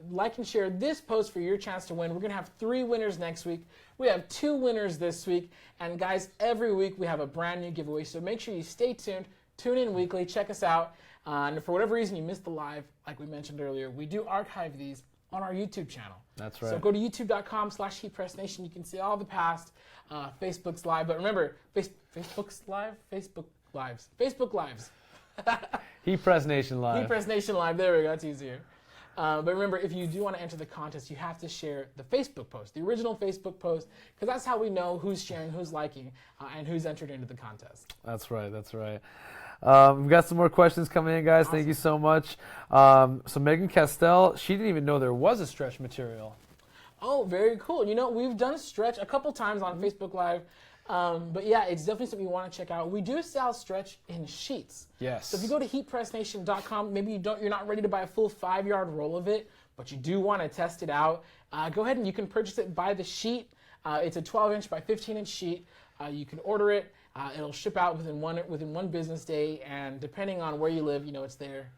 S1: Like and share this post for your chance to win. We're going to have 3 winners next week. We have 2 winners this week. And guys, every week we have a brand new giveaway. So make sure you stay tuned. Tune in weekly. Check us out. And if for whatever reason you missed the live, like we mentioned earlier, we do archive these on our YouTube channel.
S2: That's right.
S1: So go to youtube.com/HeatPressNation. You can see all the past Facebook's live. But remember, Facebook's live? Facebook Lives. Facebook Lives.
S2: HeatPressNation Live.
S1: HeatPressNation Live. There we go. That's easier. But remember, if you do want to enter the contest, you have to share the Facebook post, the original Facebook post, because that's how we know who's sharing, who's liking, and who's entered into the contest.
S2: That's right. That's right. We've got some more questions coming in, guys. Awesome. Thank you so much. So Megan Castell, she didn't even know there was a stretch material. Oh, very cool. We've done stretch a couple times on Facebook Live. But yeah, it's definitely something you want to check out. We do sell stretch in sheets. Yes. So if you go to HeatPressNation.com, maybe you're not ready to buy a full 5-yard roll of it, but you do want to test it out. Go ahead and you can purchase it by the sheet. It's a 12-inch by 15-inch sheet. You can order it. It'll ship out within one business day, and depending on where you live, it's there.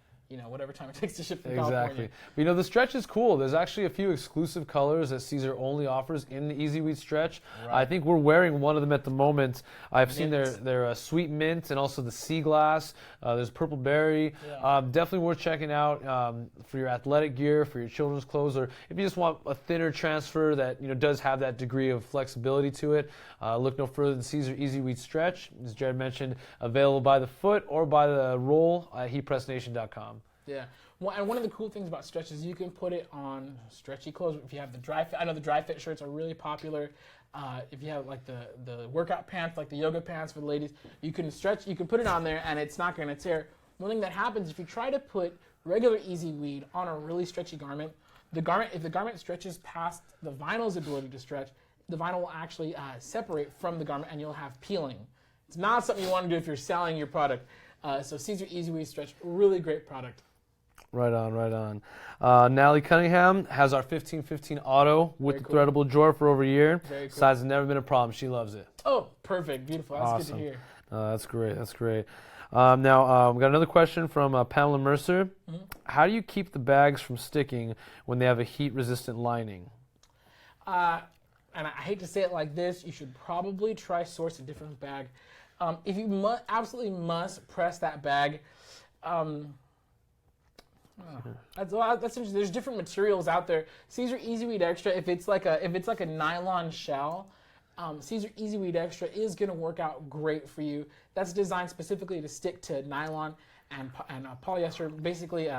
S2: Whatever time it takes to ship from California. Exactly. But the stretch is cool. There's actually a few exclusive colors that Caesar only offers in the Easy Weed stretch. Right. I think we're wearing one of them at the moment. I've seen their sweet mint and also the sea glass. There's purple berry. Yeah. Definitely worth checking out for your athletic gear, for your children's clothes, or if you just want a thinner transfer that does have that degree of flexibility to it. Look no further than Caesar Easy Weed stretch. As Jared mentioned, available by the foot or by the roll at HeatPressNation.com.
S1: Yeah, and one of the cool things about stretch is you can put it on stretchy clothes. If you have the dry fit, I know the dry fit shirts are really popular. If you have like the workout pants, like the yoga pants for the ladies, you can put it on there and it's not going to tear. One thing that happens if you try to put regular Easy Weed on a really stretchy garment, if the garment stretches past the vinyl's ability to stretch, the vinyl will actually separate from the garment and you'll have peeling. It's not something you want to do if you're selling your product. So Caesar Easy Weed stretch, really great product.
S2: Right on, right on. Natalie Cunningham has our 1515 auto with the threadable drawer for over a year. Very cool. Size has never been a problem. She loves it.
S1: Oh, perfect. Beautiful. That's awesome. Good to hear.
S2: That's great. That's great. Now, we got another question from Pamela Mercer. Mm-hmm. How do you keep the bags from sticking when they have a heat-resistant lining?
S1: And I hate to say it like this, you should probably try source a different bag. If you absolutely must press that bag, that's interesting. There's different materials out there. Caesar Easy Weed Extra, if it's like a nylon shell, Caesar Easy Weed Extra is going to work out great for you. That's designed specifically to stick to nylon and polyester, basically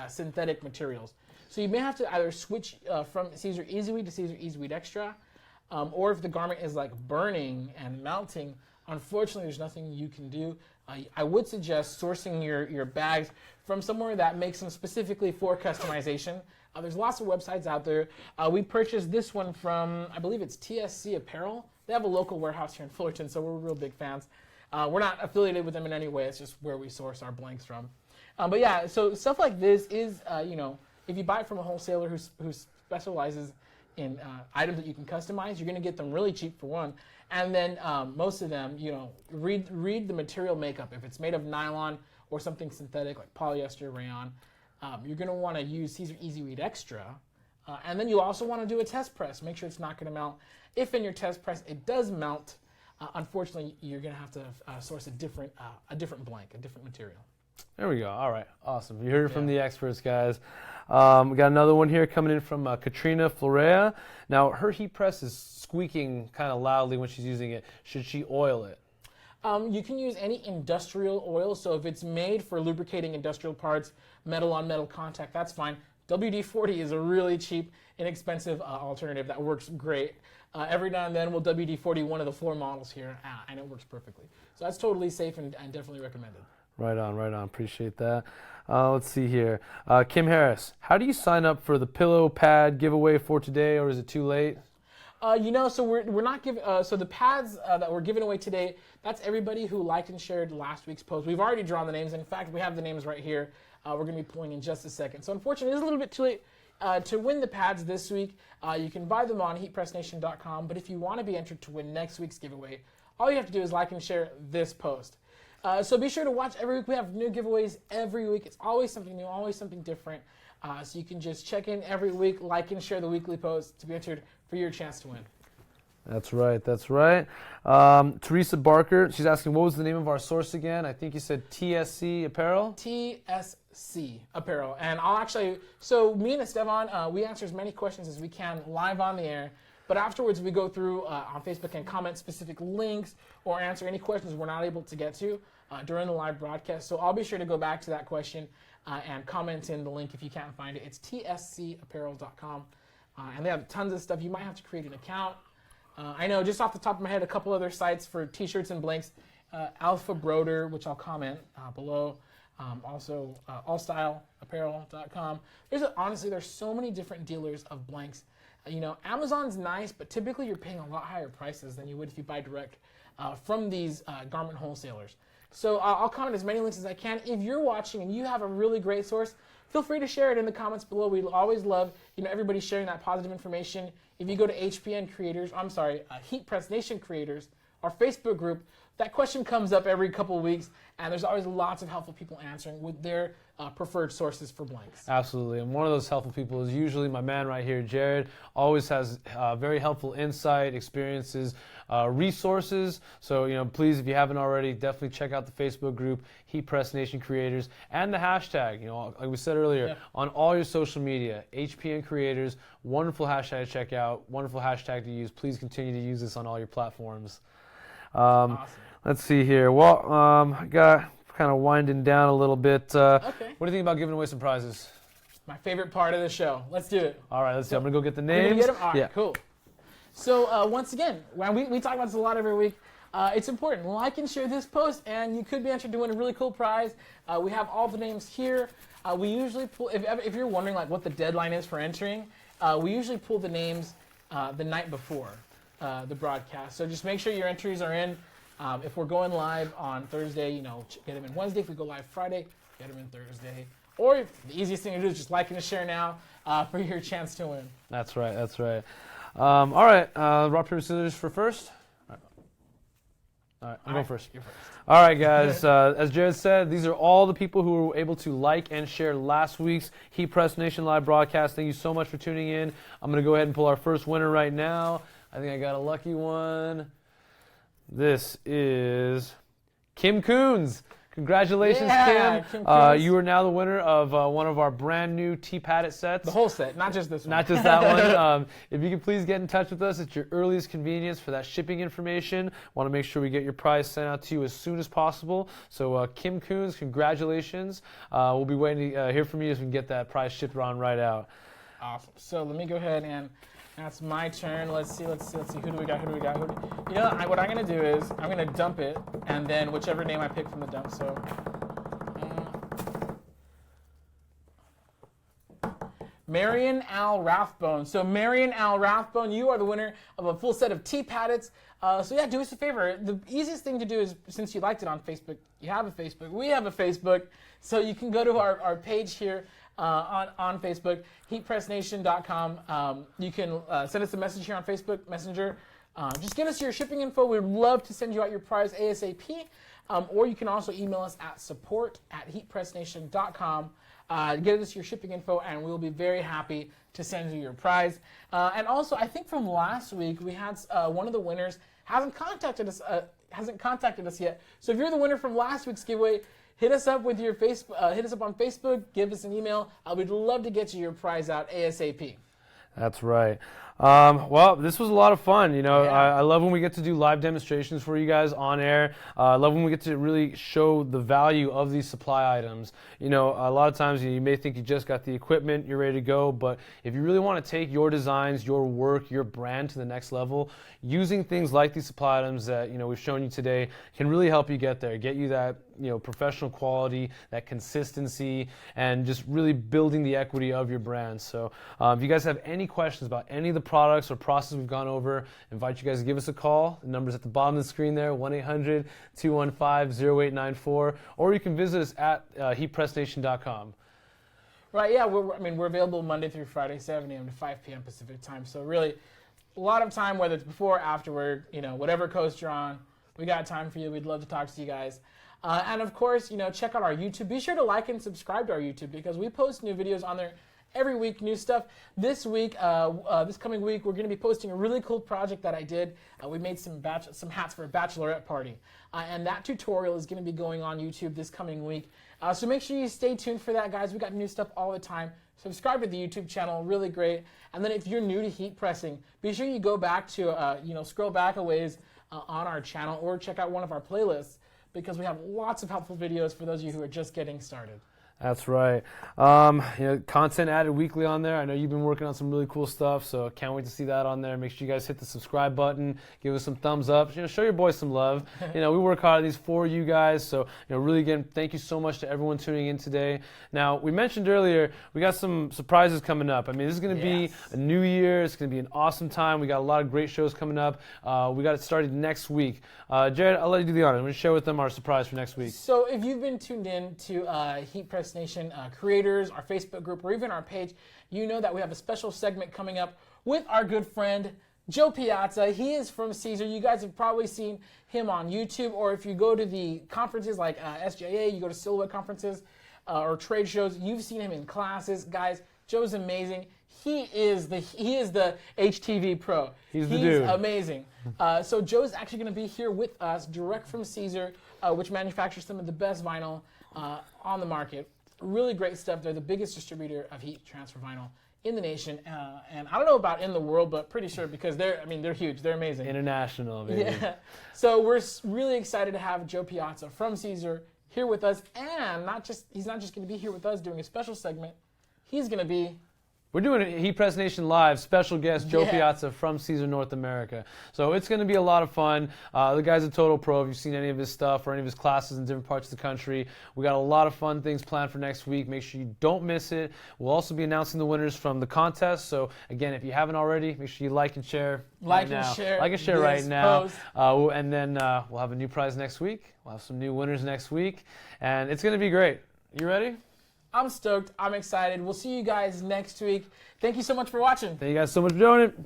S1: synthetic materials. So you may have to either switch from Caesar Easy Weed to Caesar Easy Weed Extra, or if the garment is like burning and melting, unfortunately there's nothing you can do. I would suggest sourcing your bags from somewhere that makes them specifically for customization. There's lots of websites out there. We purchased this one from, I believe it's TSC Apparel. They have a local warehouse here in Fullerton, so we're real big fans. We're not affiliated with them in any way. It's just where we source our blanks from. But yeah, so stuff like this is, if you buy it from a wholesaler who specializes in items that you can customize, you're going to get them really cheap for one. And then most of them, read the material makeup. If it's made of nylon or something synthetic like polyester, rayon, you're going to want to use Caesar Easy Read Extra. And then you also want to do a test press. Make sure it's not going to melt. If in your test press it does melt, unfortunately, you're going to have to source a different blank, a different material.
S2: There we go. All right. Awesome. You heard it from the experts, guys. We got another one here coming in from Katrina Florea. Now, her heat press is squeaking kind of loudly when she's using it. Should she oil it?
S1: You can use any industrial oil. So if it's made for lubricating industrial parts, metal on metal contact, that's fine. WD-40 is a really cheap, inexpensive alternative that works great. Every now and then we'll WD-40 one of the floor models here, and it works perfectly. So that's totally safe and definitely recommended. Right on.
S2: Appreciate that. Let's see here. Kim Harris, how do you sign up for the pillow pad giveaway for today, or is it too late?
S1: So we're not giving. So the pads that we're giving away today, that's everybody who liked and shared last week's post. We've already drawn the names. In fact, we have the names right here. We're going to be pulling in just a second. So unfortunately, it's a little bit too late to win the pads this week. You can buy them on HeatPressNation.com. But if you want to be entered to win next week's giveaway, all you have to do is like and share this post. So be sure to watch every week. We have new giveaways every week. It's always something new, always something different. So you can just check in every week, like and share the weekly post to be entered for your chance to win.
S2: That's right. Teresa Barker, she's asking, what was the name of our source again? I think you said TSC Apparel?
S1: TSC Apparel. And I'll actually, so me and Esteban, we answer as many questions as we can live on the air. But afterwards, we go through on Facebook and comment specific links or answer any questions we're not able to get to during the live broadcast. So I'll be sure to go back to that question and comment in the link if you can't find it. It's tscapparel.com. And they have tons of stuff. You might have to create an account. I know just off the top of my head, a couple other sites for t-shirts and blanks. Alpha Broder, which I'll comment below. Also, allstyleapparel.com. Honestly, there's so many different dealers of blanks. Amazon's nice, but typically you're paying a lot higher prices than you would if you buy direct from these garment wholesalers. So I'll comment as many links as I can. If you're watching and you have a really great source, feel free to share it in the comments below. We always love everybody sharing that positive information. If you go to Heat Press Nation Creators, our Facebook group, that question comes up every couple of weeks, and there's always lots of helpful people answering with their preferred sources for blanks.
S2: Absolutely, and one of those helpful people is usually my man right here, Jared. Always has very helpful insight, experiences, resources. So, please, if you haven't already, definitely check out the Facebook group, Heat Press Nation Creators, and the hashtag, like we said earlier, on all your social media, HPN Creators, wonderful hashtag to check out, wonderful hashtag to use. Please continue to use this on all your platforms. Awesome. Let's see here. Well, I got kind of winding down a little bit.
S1: Okay.
S2: What do you think about giving away some prizes?
S1: My favorite part of the show. Let's do it.
S2: All right, let's see. I'm going to go get the names.
S1: You're going to get them? All right, cool. So once again, we talk about this a lot every week. It's important. Like and share this post, and you could be entered to win a really cool prize. We have all the names here. We usually pull, if you're wondering what the deadline is for entering, we usually pull the names the night before the broadcast. So just make sure your entries are in. If we're going live on Thursday, get them in Wednesday. If we go live Friday, get them in Thursday. Or the easiest thing to do is just like and share now for your chance to win.
S2: That's right. All right, rock, paper, scissors for first. All right, I'm going first.
S1: You're first.
S2: All right, guys. As Jared said, these are all the people who were able to like and share last week's Heat Press Nation live broadcast. Thank you so much for tuning in. I'm going to go ahead and pull our first winner right now. I think I got a lucky one. This is Kim Coons. Congratulations, Kim. You are now the winner of one of our brand new T-Padded sets.
S1: The whole set, not just this one.
S2: Not just that one. If you could please get in touch with us at your earliest convenience for that shipping information. Want to make sure we get your prize sent out to you as soon as possible. So Kim Coons, congratulations. We'll be waiting to hear from you as we can get that prize shipped on right out.
S1: Awesome. So let me go ahead and That's my turn. Let's see. Who do we got? You know, what I'm gonna do is I'm gonna dump it, and then whichever name I pick from the dump. So, Marion Al Rathbone. So Marion Al Rathbone, you are the winner of a full set of tea paddets. So yeah, do us a favor. The easiest thing to do is, since you liked it on Facebook, you have a Facebook. We have a Facebook, so you can go to our page here. On Facebook, HeatPressNation.com. You can send us a message here on Facebook Messenger. Just give us your shipping info. We'd love to send you out your prize ASAP. Or you can also email us at support@HeatPressNation.com. Get us your shipping info, and we'll be very happy to send you your prize. And also, I think from last week, we had one of the winners hasn't contacted us yet. So if you're the winner from last week's giveaway, hit us up with your hit us up on Facebook, give us an email. We'd love to get you your prize out ASAP.
S2: That's right. Well, this was a lot of fun. You know,
S1: Yeah.
S2: I love when we get to do live demonstrations for you guys on air. I love when we get to really show the value of these supply items. You know, a lot of times you may think you just got the equipment, you're ready to go, but if you really want to take your designs, your work, your brand to the next level, using things like these supply items that, you know, we've shown you today can really help you get there, get you that, you know, professional quality, that consistency, and just really building the equity of your brand. So if you guys have any questions about any of the products or process we've gone over, I invite you guys to give us a call. The number's at the bottom of the screen there, 1-800-215-0894, or you can visit us at HeatPressNation.com.
S1: Right, yeah, we're available Monday through Friday, 7 a.m. to 5 p.m. Pacific time. So really, a lot of time, whether it's before or afterward, you know, whatever coast you're on, we got time for you. We'd love to talk to you guys. And of course, you know, check out our YouTube. Be sure to like and subscribe to our YouTube because we post new videos on there every week, new stuff. This week, this coming week, we're going to be posting a really cool project that I did. We made some hats for a bachelorette party. And that tutorial is going to be going on YouTube this coming week. So make sure you stay tuned for that, guys. We got new stuff all the time. Subscribe to the YouTube channel, really great. And then if you're new to heat pressing, be sure you go back to, scroll back a ways on our channel or check out one of our playlists because we have lots of helpful videos for those of you who are just getting started.
S2: That's right. You know, content added weekly on there. I know you've been working on some really cool stuff, so can't wait to see that on there. Make sure you guys hit the subscribe button, give us some thumbs up. You know, show your boys some love. You know, we work hard on these for you guys. So, you know, really again, thank you so much to everyone tuning in today. Now, we mentioned earlier we got some surprises coming up. I mean, this is going to be a new year. It's going to be an awesome time. We got a lot of great shows coming up. We got it started next week. Jared, I'll let you do the honors. I'm going to share with them our surprise for next week.
S1: So, if you've been tuned in to Heat Press Nation creators, our Facebook group, or even our page, you know that we have a special segment coming up with our good friend Joe Piazza. He is from Caesar. You guys have probably seen him on YouTube, or if you go to the conferences like SJA, you go to Silhouette conferences or trade shows, you've seen him in classes. Guys, Joe's amazing. He is the HTV pro.
S2: He's the dude.
S1: Amazing. So Joe's actually going to be here with us, direct from Caesar, which manufactures some of the best vinyl on the market. Really great stuff. They're the biggest distributor of heat transfer vinyl in the nation, and I don't know about in the world, but pretty sure because they're huge. They're amazing.
S2: International, baby.
S1: Yeah. So we're really excited to have Joe Piazza from Caesar here with us, and he's not just going to be here with us doing a special segment. He's going to be.
S2: We're doing a Heat Press Nation Live, special guest Joe Piazza from Caesar North America. So it's going to be a lot of fun. The guy's a total pro. If you've seen any of his stuff or any of his classes in different parts of the country, we got a lot of fun things planned for next week. Make sure you don't miss it. We'll also be announcing the winners from the contest. So again, if you haven't already, make sure you like and share.
S1: Like and share
S2: right now.
S1: Post.
S2: And then we'll have a new prize next week. We'll have some new winners next week. And it's going to be great. You ready?
S1: I'm stoked. I'm excited. We'll see you guys next week. Thank you so much for watching.
S2: Thank you guys so much for doing it.